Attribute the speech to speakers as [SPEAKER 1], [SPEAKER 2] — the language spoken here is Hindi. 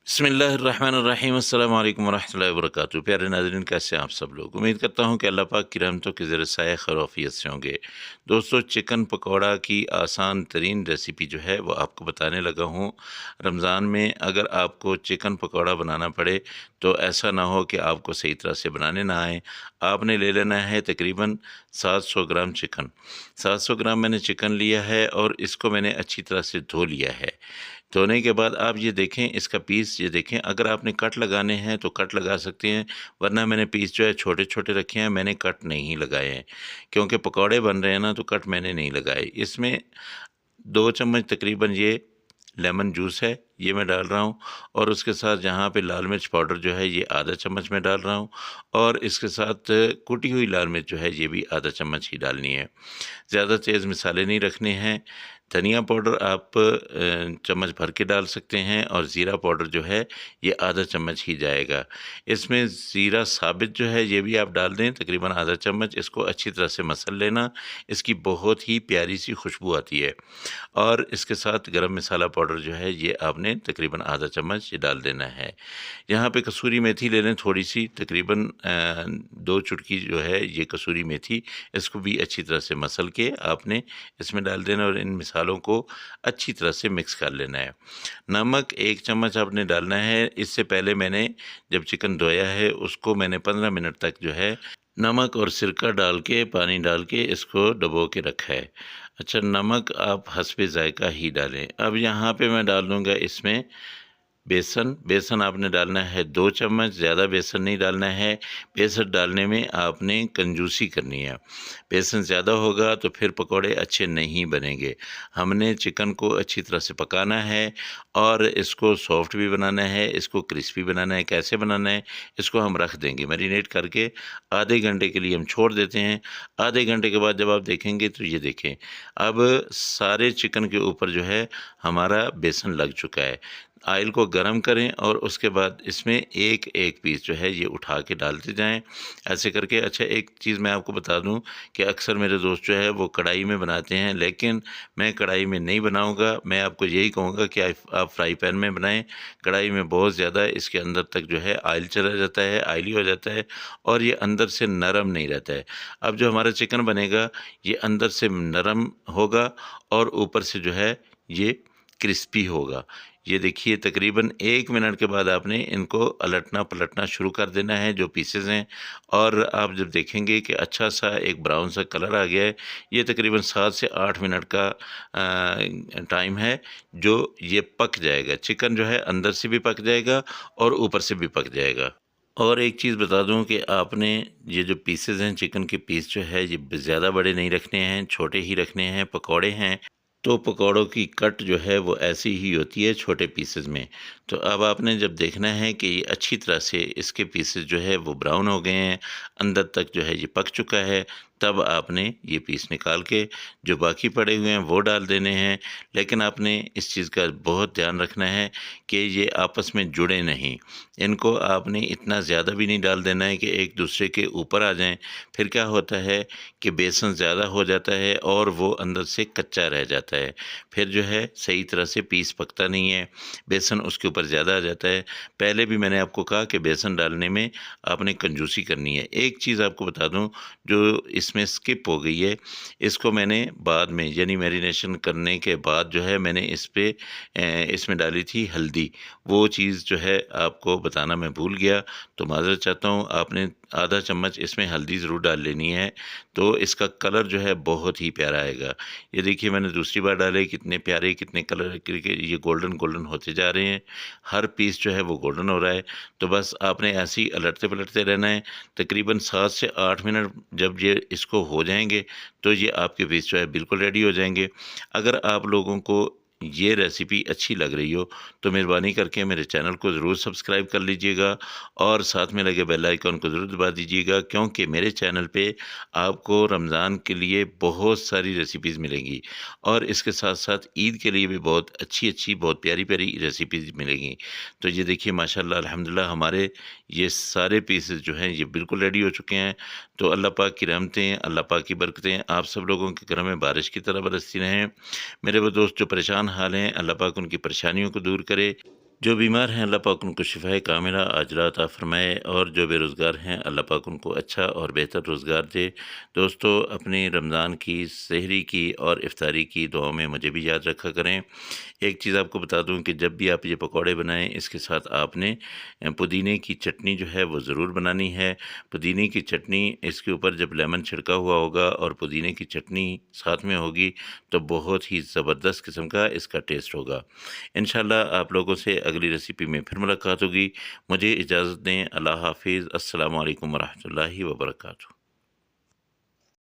[SPEAKER 1] बिस्मिल्लाहिर्रहमानिर्रहीम अस्सलाम वालेकुम वरहमतुल्लाहि वबरकातुहू। प्यारे नाज़रीन, कैसे हैं आप सब लोग? उम्मीद करता हूँ कि अल्लाह पाक की रहमतों के ज़रिए साया खैर आफियत से होंगे। दोस्तों, चिकन पकौड़ा की आसान तरीन रेसिपी जो है वो आपको बताने लगा हूँ। रमज़ान में अगर आपको चिकन पकौड़ा बनाना पड़े तो ऐसा ना हो कि आपको सही तरह से बनाने ना आए। आपने ले लेना है तकरीबन 700 ग्राम चिकन। 700 ग्राम मैंने चिकन लिया है और इसको मैंने अच्छी तरह से धो लिया है। धोने के बाद आप ये देखें, इसका पीस ये देखें, अगर आपने कट लगाने हैं तो कट लगा सकते हैं, वरना मैंने पीस जो है छोटे-छोटे रखे हैं, मैंने कट नहीं लगाए हैं। क्योंकि पकौड़े बन रहे हैं ना, तो कट मैंने नहीं लगाए। इसमें 2 चम्मच तकरीबन ये लेमन जूस है, ये मैं डाल रहा हूँ। और उसके साथ यहाँ पे लाल मिर्च पाउडर जो है ये आधा चम्मच मैं डाल रहा हूँ। और इसके साथ कुटी हुई लाल मिर्च जो है ये भी आधा चम्मच ही डालनी है। ज़्यादा तेज़ मसाले नहीं रखने हैं। धनिया पाउडर आप चम्मच भर के डाल सकते हैं और ज़ीरा पाउडर जो है ये आधा चम्मच ही जाएगा। इसमें ज़ीरा साबित जो है ये भी आप डाल दें, तकरीबन आधा चम्मच। इसको अच्छी तरह से मसल लेना, इसकी बहुत ही प्यारी सी खुशबू आती है। और इसके साथ गरम मसाला पाउडर जो है ये आपने तकरीबन आधा चम्मच ये डाल देना है। यहाँ पे कसूरी मेथी ले लें थोड़ी-सी, तकरीबन 2 चुटकी जो है ये कसूरी मेथी, इसको भी अच्छी तरह से मसल के आपने इसमें डाल देना और इन मसालों को अच्छी तरह से मिक्स कर लेना है। नमक 1 चम्मच आपने डालना है। इससे पहले मैंने जब चिकन धोया है उसको मैंने 15 मिनट तक जो है नमक और सिरका डाल के, पानी डाल के इसको डुबो के रखा है। अच्छा, नमक आप हस्बे ज़ायक़ा ही डालें। अब यहाँ पे मैं डाल दूँगा इसमें बेसन। बेसन आपने डालना है 2 चम्मच, ज़्यादा बेसन नहीं डालना है। बेसन डालने में आपने कंजूसी करनी है। बेसन ज़्यादा होगा तो फिर पकौड़े अच्छे नहीं बनेंगे। हमने चिकन को अच्छी तरह से पकाना है और इसको सॉफ्ट भी बनाना है, इसको क्रिस्पी बनाना है। कैसे बनाना है, इसको हम रख देंगे मैरिनेट करके, आधे घंटे के लिए हम छोड़ देते हैं। आधे घंटे के बाद जब आप देखेंगे तो ये देखें, अब सारे चिकन के ऊपर जो है हमारा बेसन लग चुका है। ऑयल को गरम करें और उसके बाद इसमें एक-एक पीस जो है ये उठा के डालते जाएँ, ऐसे करके। अच्छा, एक चीज़ मैं आपको बता दूँ कि अक्सर मेरे दोस्त जो है वो कढ़ाई में बनाते हैं, लेकिन मैं कढ़ाई में नहीं बनाऊँगा। मैं आपको यही कहूँगा कि आप फ्राई पैन में बनाएँ। कढ़ाई में बहुत ज़्यादा इसके अंदर तक जो है ऑयल चला जाता है, ऑयली हो जाता है और ये अंदर से नरम नहीं रहता है। अब जो हमारा चिकन बनेगा ये अंदर से नरम होगा और ऊपर से जो है ये क्रिस्पी होगा। ये देखिए, तकरीबन 1 मिनट के बाद आपने इनको अलटना-पलटना शुरू कर देना है जो पीसेज़ हैं। और आप जब देखेंगे कि अच्छा-सा एक ब्राउन सा कलर आ गया है, ये तकरीबन 7 से 8 मिनट का टाइम है जो ये पक जाएगा। चिकन जो है अंदर से भी पक जाएगा और ऊपर से भी पक जाएगा। और एक चीज़ बता दूँ कि आपने ये जो पीसेज़ हैं, चिकन के पीस जो है ये ज़्यादा बड़े नहीं रखने हैं, छोटे ही रखने हैं। पकौड़े हैं तो पकौड़ों की कट जो है वो ऐसी ही होती है, छोटे पीसेस में। तो अब आपने जब देखना है कि ये अच्छी तरह से इसके पीसेस जो है वो ब्राउन हो गए हैं, अंदर तक जो है ये पक चुका है, तब आपने ये पीस निकाल के जो बाकी पड़े हुए हैं वो डाल देने हैं। लेकिन आपने इस चीज़ का बहुत ध्यान रखना है कि ये आपस में जुड़े नहीं। इनको आपने इतना ज़्यादा भी नहीं डाल देना है कि एक दूसरे के ऊपर आ जाएँ। फिर क्या होता है कि बेसन ज़्यादा हो जाता है और वो अंदर से कच्चा रह जाता है। फिर जो है सही तरह से पीस पकता नहीं है, बेसन उसके ऊपर ज़्यादा आ जाता है। पहले भी मैंने आपको कहा कि बेसन डालने में आपने कंजूसी करनी है। एक चीज़ आपको बता दूँ जो इसमें स्किप हो गई है, इसको मैंने बाद में यानी मैरिनेशन करने के बाद जो है मैंने इसमें डाली थी हल्दी। वो चीज़ जो है आपको बताना मैं भूल गया, तो माज़रत चाहता हूँ। आपने आधा चम्मच इसमें हल्दी ज़रूर डाल लेनी है, तो इसका कलर जो है बहुत ही प्यारा आएगा। ये देखिए, मैंने दूसरी बार डाले, कितने प्यारे, कितने कलर के ये गोल्डन गोल्डन होते जा रहे हैं। हर पीस जो है वो गोल्डन हो रहा है। तो बस आपने ऐसे ही अलटते-पलटते रहना है। तकरीबन 7 से 8 मिनट जब ये इसको हो जाएँगे, तो ये आपके पीस जो है बिल्कुल रेडी हो जाएँगे। अगर आप लोगों को ये रेसिपी अच्छी लग रही हो, तो मेहरबानी करके मेरे चैनल को ज़रूर सब्सक्राइब कर लीजिएगा और साथ में लगे बेल आइकन को ज़रूर दबा दीजिएगा, क्योंकि मेरे चैनल पे आपको रमज़ान के लिए बहुत सारी रेसिपीज़ मिलेंगी और इसके साथ-साथ ईद के लिए भी बहुत अच्छी-अच्छी, बहुत प्यारी-प्यारी रेसिपीज़ मिलेंगी। तो ये देखिए, माशाल्लाह अल्हम्दुलिल्लाह, हमारे ये सारे पीसेस जो हैं ये बिल्कुल रेडी हो चुके हैं। तो अल्लाह पाक की रहमतें, अल्लाह पाक की बरकतें आप सब लोगों के घरों में बारिश की तरह बरसती रहें। मेरे वो दोस्त जो परेशान हाल हैं, अल्लाह पाक उनकी परेशानियों को दूर करे। जो बीमार हैं अल्लाह पाक उनको शिफ़ाए कामिला आजिला अता फ़रमाए और जो बेरोज़गार हैं अल्लाह पाक उनको अच्छा और बेहतर रोज़गार दे। दोस्तों अपनी रमज़ान की सहरी की और इफ़्तारी की दुआओं में मुझे भी याद रखा करें। एक चीज़ आपको बता दूँ कि जब भी आप ये पकौड़े बनाएँ इसके साथ आपने पुदीने की चटनी जो है वो ज़रूर बनानी है। पुदीने की चटनी इसके ऊपर जब लेमन छिड़का हुआ होगा और पुदीने की चटनी साथ में होगी तो बहुत ही ज़बरदस्त किस्म का इसका टेस्ट होगा। इंशाअल्लाह आप लोगों से अगली रेसिपी में फिर मुलाकात होगी। मुझे इजाज़त दें। अल्लाह हाफ़िज़। अस्सलामु अलैकुम व रहमतुल्लाहि व बरकातुहू।